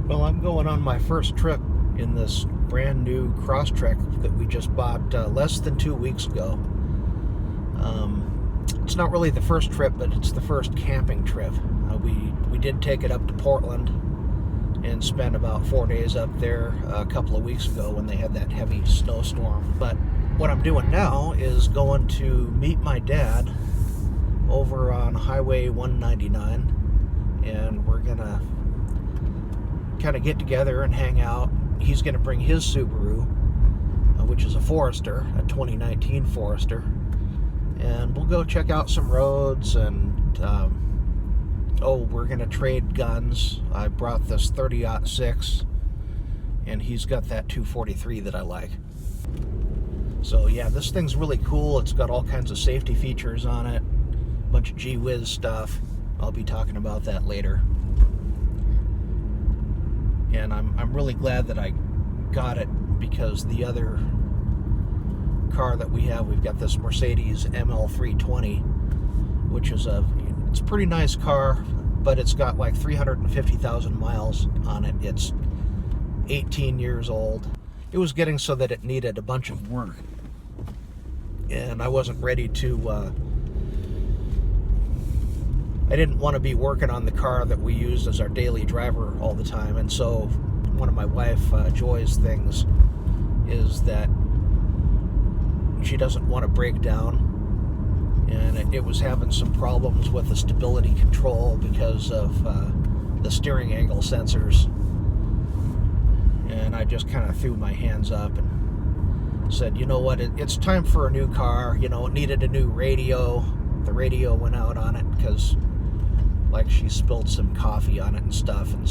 Well, I'm going on my first trip in this brand new Crosstrek that we just bought less than 2 weeks ago. It's not really the first trip, but it's the first camping trip. We did take it up to Portland and spent about 4 days up there a couple of weeks ago when they had that heavy snowstorm. But what I'm doing now is going to meet my dad over on Highway 199, and we're gonna kind of get together and hang out. He's gonna bring his Subaru, which is a Forester, a 2019 Forester, and we'll go check out some roads. And we're gonna trade guns. I brought this 30-06 and he's got that 243 that I like. So yeah, this thing's really cool. It's got all kinds of safety features on it, a bunch of gee whiz stuff. I'll be talking about that later. And I'm really glad that I got it, because the other car that we've got this Mercedes ML320, which is it's a pretty nice car, but it's got like 350,000 miles on it. It's 18 years old. It was getting so that it needed a bunch of work, and I wasn't ready to I didn't want to be working on the car that we used as our daily driver all the time. And so one of my wife Joy's things is that she doesn't want to break down, and it was having some problems with the stability control because of the steering angle sensors. And I just kind of threw my hands up and said, you know what, it's time for a new car. You know, it needed a new radio. The radio went out on it because, like, she spilled some coffee on it and stuff, and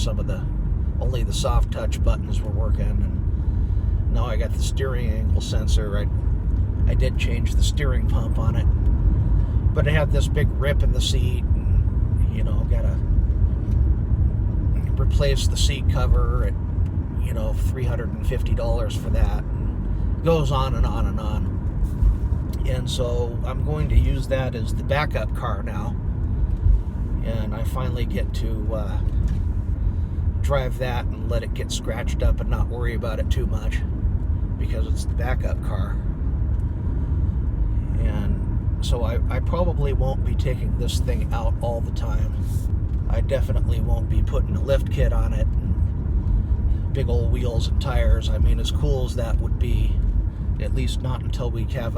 only the soft touch buttons were working. And now I got the steering angle sensor. I did change the steering pump on it, but it had this big rip in the seat, and, you know, gotta replace the seat cover at, you know, $350 for that. And it goes on and on and on. And so I'm going to use that as the backup car now, and I finally get to drive that and let it get scratched up and not worry about it too much, because it's the backup car. And so I probably won't be taking this thing out all the time. I definitely won't be putting a lift kit on it and big old wheels and tires. I mean, as cool as that would be, at least not until we have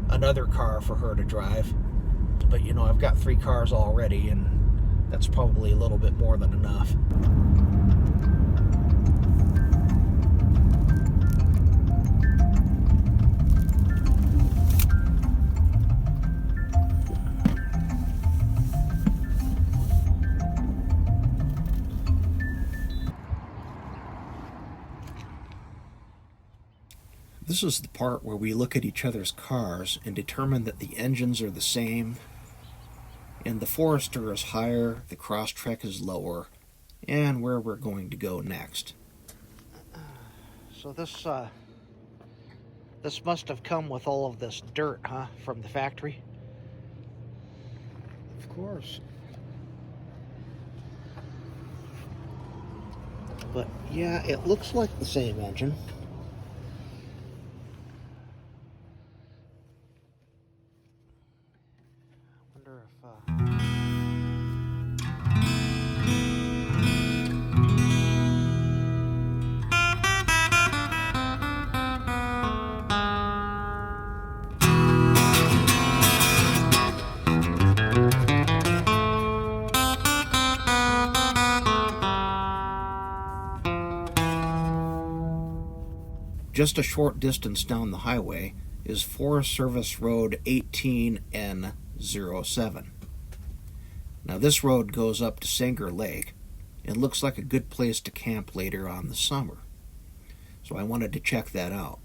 another car for her to drive. But, you know, I've got 3 cars already, and that's probably a little bit more than enough. This is the part where we look at each other's cars and determine that the engines are the same, and the Forester is higher, the Crosstrek is lower, and where we're going to go next. So this must have come with all of this dirt, huh, from the factory? Of course. But yeah, it looks like the same engine. Just a short distance down the highway is Forest Service Road 18N07. Now this road goes up to Sanger Lake and looks like a good place to camp later on the summer. So I wanted to check that out.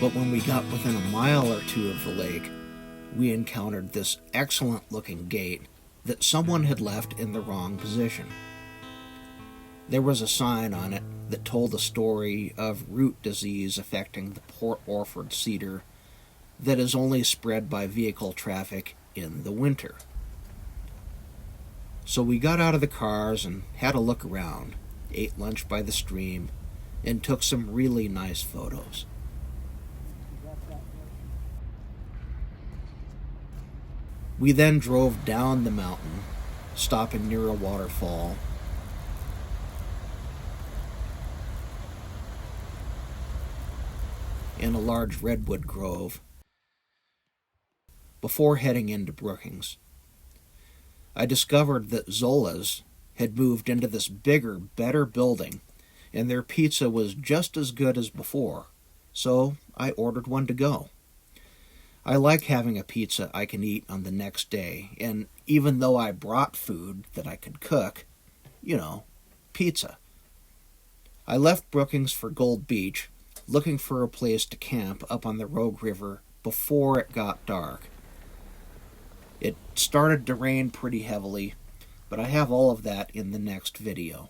But when we got within a mile or two of the lake, we encountered this excellent-looking gate that someone had left in the wrong position. There was a sign on it that told a story of root disease affecting the Port Orford cedar that is only spread by vehicle traffic in the winter. So we got out of the cars and had a look around, ate lunch by the stream, and took some really nice photos. We then drove down the mountain, stopping near a waterfall, in a large redwood grove, before heading into Brookings. I discovered that Zola's had moved into this bigger, better building, and their pizza was just as good as before, so I ordered one to go. I like having a pizza I can eat on the next day, and even though I brought food that I could cook, pizza. I left Brookings for Gold Beach, looking for a place to camp up on the Rogue River before it got dark. It started to rain pretty heavily, but I have all of that in the next video.